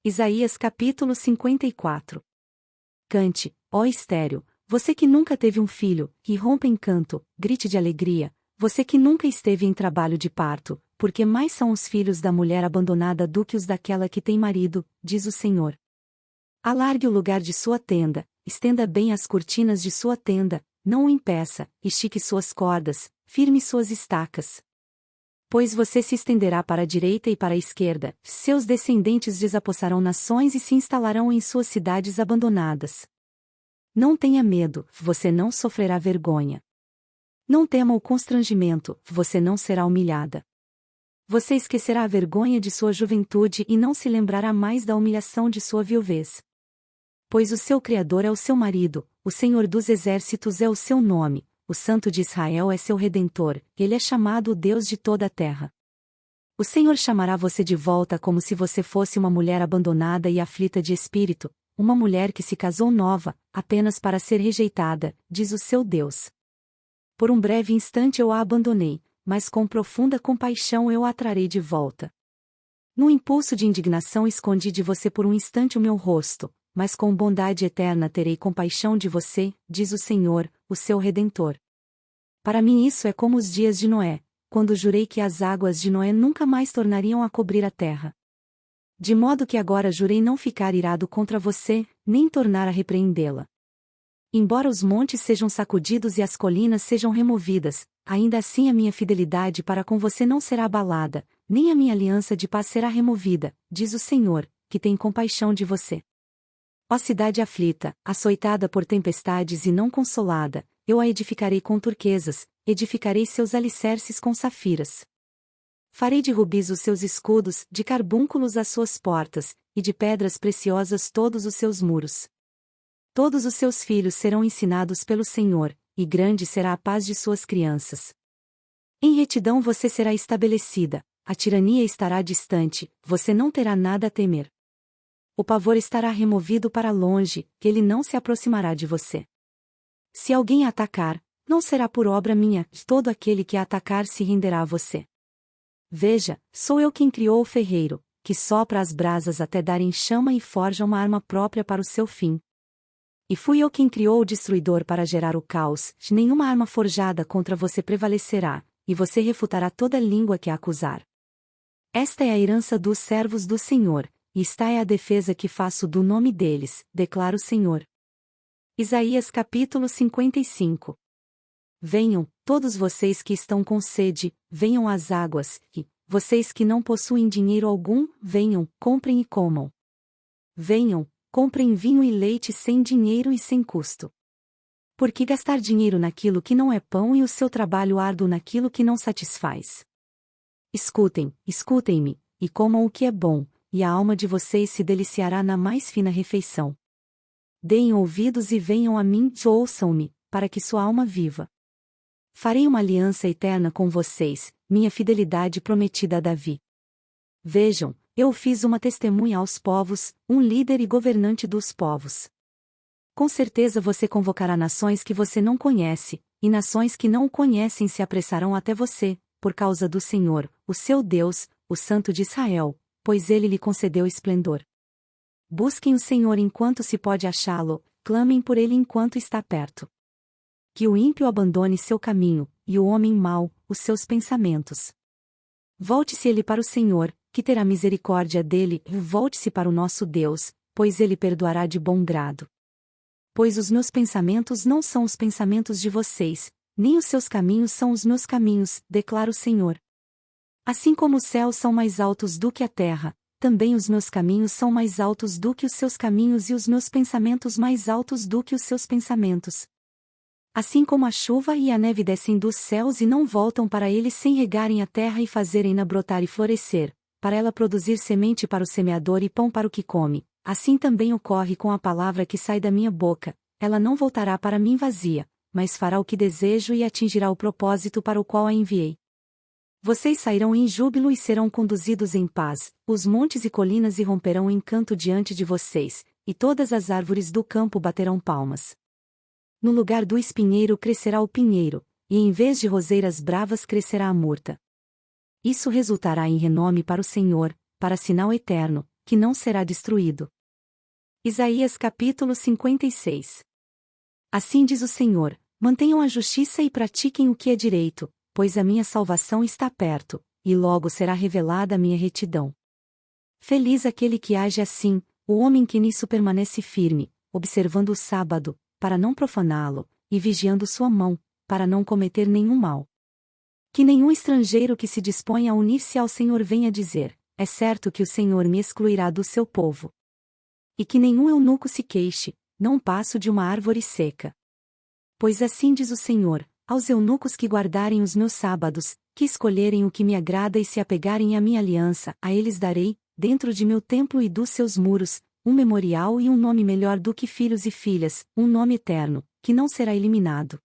Isaías capítulo 54. Cante, ó estéril, você que nunca teve um filho, e rompa em canto, grite de alegria, você que nunca esteve em trabalho de parto, porque mais são os filhos da mulher abandonada do que os daquela que tem marido, diz o Senhor. Alargue o lugar de sua tenda, estenda bem as cortinas de sua tenda, não o impeça, estique suas cordas, firme suas estacas. Pois você se estenderá para a direita e para a esquerda, seus descendentes desapossarão nações e se instalarão em suas cidades abandonadas. Não tenha medo, você não sofrerá vergonha. Não tema o constrangimento, você não será humilhada. Você esquecerá a vergonha de sua juventude e não se lembrará mais da humilhação de sua viuvez. Pois o seu Criador é o seu marido, o Senhor dos Exércitos é o seu nome. O Santo de Israel é seu Redentor, ele é chamado o Deus de toda a terra. O Senhor chamará você de volta como se você fosse uma mulher abandonada e aflita de espírito, uma mulher que se casou nova, apenas para ser rejeitada, diz o seu Deus. Por um breve instante eu a abandonei, mas com profunda compaixão eu a trarei de volta. No impulso de indignação escondi de você por um instante o meu rosto, mas com bondade eterna terei compaixão de você, diz o Senhor, o seu Redentor. Para mim isso é como os dias de Noé, quando jurei que as águas de Noé nunca mais tornariam a cobrir a terra. De modo que agora jurei não ficar irado contra você, nem tornar a repreendê-la. Embora os montes sejam sacudidos e as colinas sejam removidas, ainda assim a minha fidelidade para com você não será abalada, nem a minha aliança de paz será removida, diz o Senhor, que tem compaixão de você. Ó cidade aflita, açoitada por tempestades e não consolada, eu a edificarei com turquesas, edificarei seus alicerces com safiras. Farei de rubis os seus escudos, de carbúnculos as suas portas, e de pedras preciosas todos os seus muros. Todos os seus filhos serão ensinados pelo Senhor, e grande será a paz de suas crianças. Em retidão você será estabelecida, a tirania estará distante, você não terá nada a temer. O pavor estará removido para longe, ele não se aproximará de você. Se alguém a atacar, não será por obra minha, todo aquele que a atacar se renderá a você. Veja, sou eu quem criou o ferreiro, que sopra as brasas até darem chama e forja uma arma própria para o seu fim. E fui eu quem criou o destruidor para gerar o caos, nenhuma arma forjada contra você prevalecerá, e você refutará toda língua que a acusar. Esta é a herança dos servos do Senhor, e esta é a defesa que faço do nome deles, declara o Senhor. Isaías capítulo 55. Venham, todos vocês que estão com sede, venham às águas, e, vocês que não possuem dinheiro algum, venham, comprem e comam. Venham, comprem vinho e leite sem dinheiro e sem custo. Por que gastar dinheiro naquilo que não é pão e o seu trabalho árduo naquilo que não satisfaz? Escutem-me, e comam o que é bom, e a alma de vocês se deliciará na mais fina refeição. Deem ouvidos e venham a mim, ouçam-me, para que sua alma viva. Farei uma aliança eterna com vocês, minha fidelidade prometida a Davi. Vejam, eu fiz uma testemunha aos povos, um líder e governante dos povos. Com certeza você convocará nações que você não conhece, e nações que não o conhecem se apressarão até você, por causa do Senhor, o seu Deus, o Santo de Israel, pois ele lhe concedeu esplendor. Busquem o Senhor enquanto se pode achá-lo, clamem por ele enquanto está perto. Que o ímpio abandone seu caminho, e o homem mau, os seus pensamentos. Volte-se ele para o Senhor, que terá misericórdia dele, e volte-se para o nosso Deus, pois ele perdoará de bom grado. Pois os meus pensamentos não são os pensamentos de vocês, nem os seus caminhos são os meus caminhos, declara o Senhor. Assim como os céus são mais altos do que a terra, também os meus caminhos são mais altos do que os seus caminhos e os meus pensamentos mais altos do que os seus pensamentos. Assim como a chuva e a neve descem dos céus e não voltam para eles sem regarem a terra e fazerem-na brotar e florescer, para ela produzir semente para o semeador e pão para o que come, assim também ocorre com a palavra que sai da minha boca, ela não voltará para mim vazia, mas fará o que desejo e atingirá o propósito para o qual a enviei. Vocês sairão em júbilo e serão conduzidos em paz, os montes e colinas irromperão em canto diante de vocês, e todas as árvores do campo baterão palmas. No lugar do espinheiro crescerá o pinheiro, e em vez de roseiras bravas crescerá a murta. Isso resultará em renome para o Senhor, para sinal eterno, que não será destruído. Isaías capítulo 56. Assim diz o Senhor: mantenham a justiça e pratiquem o que é direito, pois a minha salvação está perto, e logo será revelada a minha retidão. Feliz aquele que age assim, o homem que nisso permanece firme, observando o sábado, para não profaná-lo, e vigiando sua mão, para não cometer nenhum mal. Que nenhum estrangeiro que se dispõe a unir-se ao Senhor venha dizer: é certo que o Senhor me excluirá do seu povo. E que nenhum eunuco se queixe: não passo de uma árvore seca. Pois assim diz o Senhor: aos eunucos que guardarem os meus sábados, que escolherem o que me agrada e se apegarem à minha aliança, a eles darei, dentro de meu templo e dos seus muros, um memorial e um nome melhor do que filhos e filhas, um nome eterno, que não será eliminado.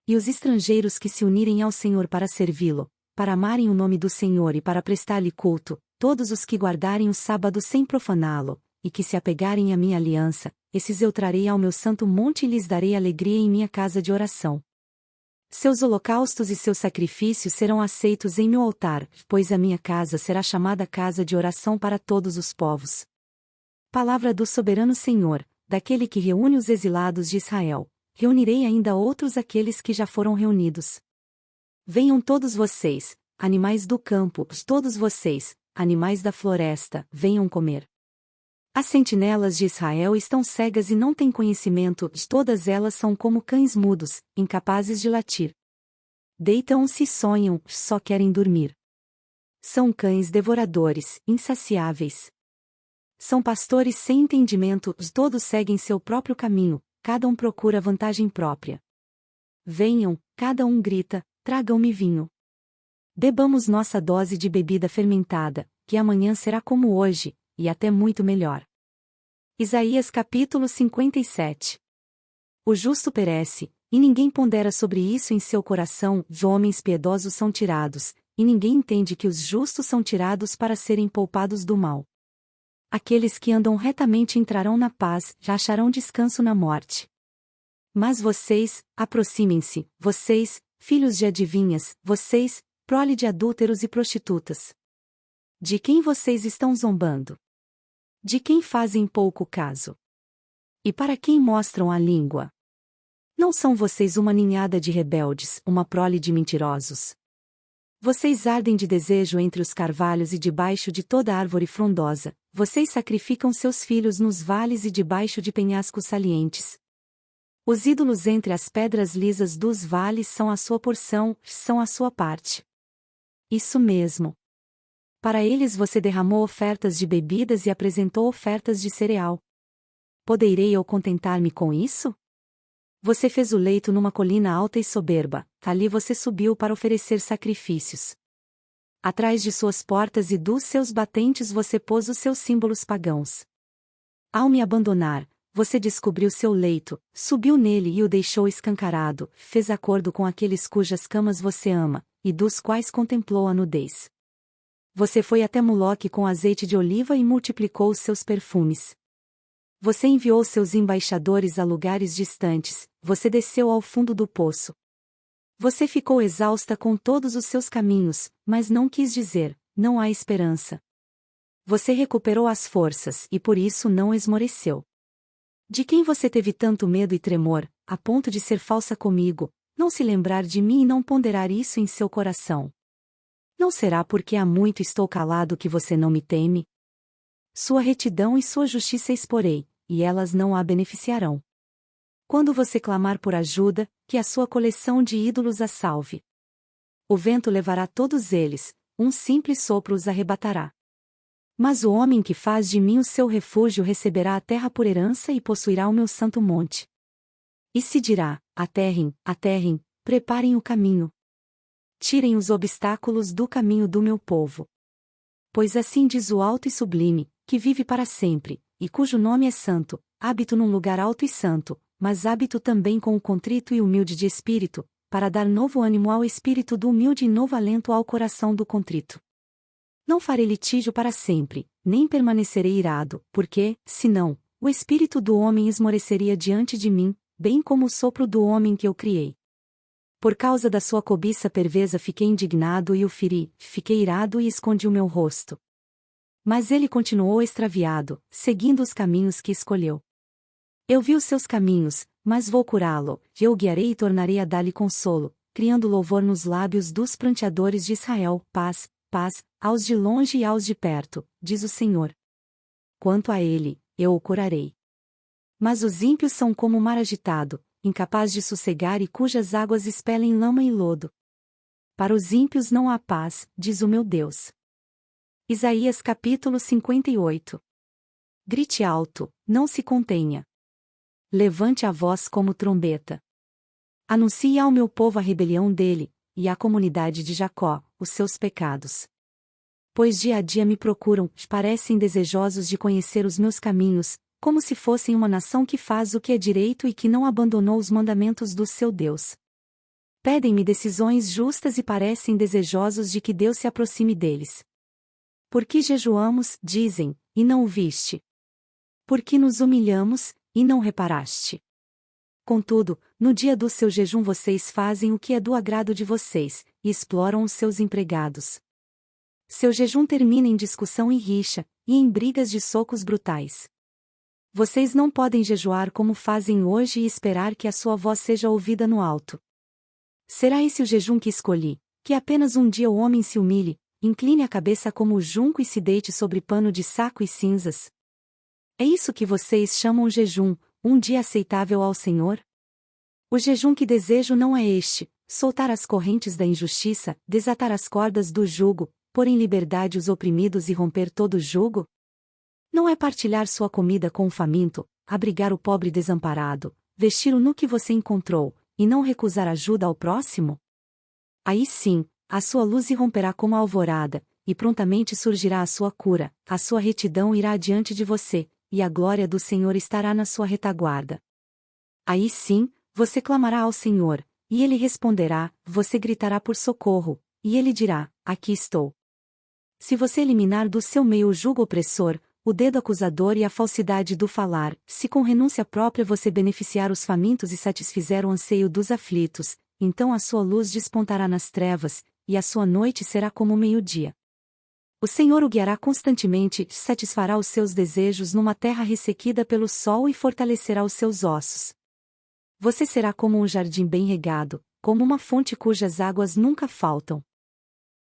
E os estrangeiros que se unirem ao Senhor para servi-lo, para amarem o nome do Senhor e para prestar-lhe culto, todos os que guardarem o sábado sem profaná-lo, e que se apegarem à minha aliança, esses eu trarei ao meu santo monte e lhes darei alegria em minha casa de oração. Seus holocaustos e seus sacrifícios serão aceitos em meu altar, pois a minha casa será chamada casa de oração para todos os povos. Palavra do soberano Senhor, daquele que reúne os exilados de Israel: reunirei ainda outros aqueles que já foram reunidos. Venham todos vocês, animais do campo, todos vocês, animais da floresta, venham comer. As sentinelas de Israel estão cegas e não têm conhecimento, todas elas são como cães mudos, incapazes de latir. Deitam-se e sonham, só querem dormir. São cães devoradores, insaciáveis. São pastores sem entendimento, todos seguem seu próprio caminho, cada um procura vantagem própria. Venham, cada um grita: tragam-me vinho. Bebamos nossa dose de bebida fermentada, que amanhã será como hoje, e até muito melhor. Isaías capítulo 57. O justo perece, e ninguém pondera sobre isso em seu coração. Os homens piedosos são tirados, e ninguém entende que os justos são tirados para serem poupados do mal. Aqueles que andam retamente entrarão na paz, já acharão descanso na morte. Mas vocês, aproximem-se, vocês, filhos de adivinhas, vocês, prole de adúlteros e prostitutas. De quem vocês estão zombando? De quem fazem pouco caso? E para quem mostram a língua? Não são vocês uma ninhada de rebeldes, uma prole de mentirosos? Vocês ardem de desejo entre os carvalhos e debaixo de toda árvore frondosa, vocês sacrificam seus filhos nos vales e debaixo de penhascos salientes. Os ídolos entre as pedras lisas dos vales são a sua porção, são a sua parte. Isso mesmo. Para eles você derramou ofertas de bebidas e apresentou ofertas de cereal. Poderei eu contentar-me com isso? Você fez o leito numa colina alta e soberba, ali você subiu para oferecer sacrifícios. Atrás de suas portas e dos seus batentes você pôs os seus símbolos pagãos. Ao me abandonar, você descobriu seu leito, subiu nele e o deixou escancarado, fez acordo com aqueles cujas camas você ama, e dos quais contemplou a nudez. Você foi até Moloque com azeite de oliva e multiplicou os seus perfumes. Você enviou seus embaixadores a lugares distantes, você desceu ao fundo do poço. Você ficou exausta com todos os seus caminhos, mas não quis dizer: não há esperança. Você recuperou as forças e por isso não esmoreceu. De quem você teve tanto medo e tremor, a ponto de ser falsa comigo, não se lembrar de mim e não ponderar isso em seu coração? Não será porque há muito estou calado que você não me teme? Sua retidão e sua justiça exporei, e elas não a beneficiarão. Quando você clamar por ajuda, que a sua coleção de ídolos a salve. O vento levará todos eles, um simples sopro os arrebatará. Mas o homem que faz de mim o seu refúgio receberá a terra por herança e possuirá o meu santo monte. E se dirá: aterrem, aterrem, preparem o caminho. Tirem os obstáculos do caminho do meu povo. Pois assim diz o alto e sublime, que vive para sempre, e cujo nome é santo: habito num lugar alto e santo, mas habito também com o contrito e humilde de espírito, para dar novo ânimo ao espírito do humilde e novo alento ao coração do contrito. Não farei litígio para sempre, nem permanecerei irado, porque, senão, o espírito do homem esmoreceria diante de mim, bem como o sopro do homem que eu criei. Por causa da sua cobiça perversa fiquei indignado e o feri, fiquei irado e escondi o meu rosto. Mas ele continuou extraviado, seguindo os caminhos que escolheu. Eu vi os seus caminhos, mas vou curá-lo, e eu o guiarei e tornarei a dar-lhe consolo, criando louvor nos lábios dos pranteadores de Israel, paz, paz, aos de longe e aos de perto, diz o Senhor. Quanto a ele, eu o curarei. Mas os ímpios são como o mar agitado, incapaz de sossegar e cujas águas expelem lama e lodo. Para os ímpios não há paz, diz o meu Deus. Isaías capítulo 58. Grite alto, não se contenha. Levante a voz como trombeta. Anuncie ao meu povo a rebelião dele, e à comunidade de Jacó, os seus pecados. Pois dia a dia me procuram, parecem desejosos de conhecer os meus caminhos, como se fossem uma nação que faz o que é direito e que não abandonou os mandamentos do seu Deus. Pedem-me decisões justas e parecem desejosos de que Deus se aproxime deles. Porque jejuamos, dizem, e não o viste. Porque nos humilhamos, e não reparaste. Contudo, no dia do seu jejum vocês fazem o que é do agrado de vocês, e exploram os seus empregados. Seu jejum termina em discussão e rixa, e em brigas de socos brutais. Vocês não podem jejuar como fazem hoje e esperar que a sua voz seja ouvida no alto. Será esse o jejum que escolhi, que apenas um dia o homem se humilhe, incline a cabeça como o junco e se deite sobre pano de saco e cinzas? É isso que vocês chamam jejum, um dia aceitável ao Senhor? O jejum que desejo não é este: soltar as correntes da injustiça, desatar as cordas do jugo, pôr em liberdade os oprimidos e romper todo o jugo? Não é partilhar sua comida com o faminto, abrigar o pobre desamparado, vestir o nu que você encontrou, e não recusar ajuda ao próximo? Aí sim, a sua luz irromperá como a alvorada, e prontamente surgirá a sua cura, a sua retidão irá diante de você, e a glória do Senhor estará na sua retaguarda. Aí sim, você clamará ao Senhor, e ele responderá, você gritará por socorro, e ele dirá, aqui estou. Se você eliminar do seu meio o jugo opressor, o dedo acusador e a falsidade do falar, se com renúncia própria você beneficiar os famintos e satisfizer o anseio dos aflitos, então a sua luz despontará nas trevas, e a sua noite será como o meio-dia. O Senhor o guiará constantemente, satisfará os seus desejos numa terra ressequida pelo sol e fortalecerá os seus ossos. Você será como um jardim bem regado, como uma fonte cujas águas nunca faltam.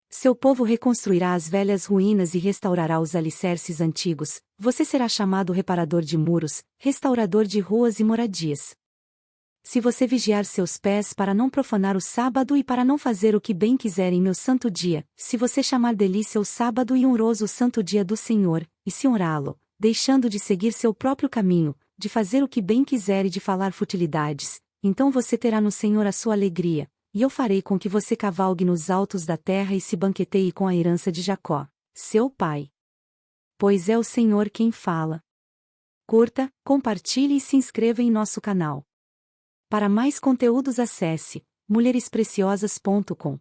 Seu povo reconstruirá as velhas ruínas e restaurará os alicerces antigos, você será chamado reparador de muros, restaurador de ruas e moradias. Se você vigiar seus pés para não profanar o sábado e para não fazer o que bem quiser em meu santo dia, se você chamar delícia o sábado e honroso o santo dia do Senhor, e se honrá-lo, deixando de seguir seu próprio caminho, de fazer o que bem quiser e de falar futilidades, então você terá no Senhor a sua alegria, e eu farei com que você cavalgue nos altos da terra e se banqueteie com a herança de Jacó, seu pai. Pois é o Senhor quem fala. Curta, compartilhe e se inscreva em nosso canal. Para mais conteúdos acesse mulherespreciosas.com.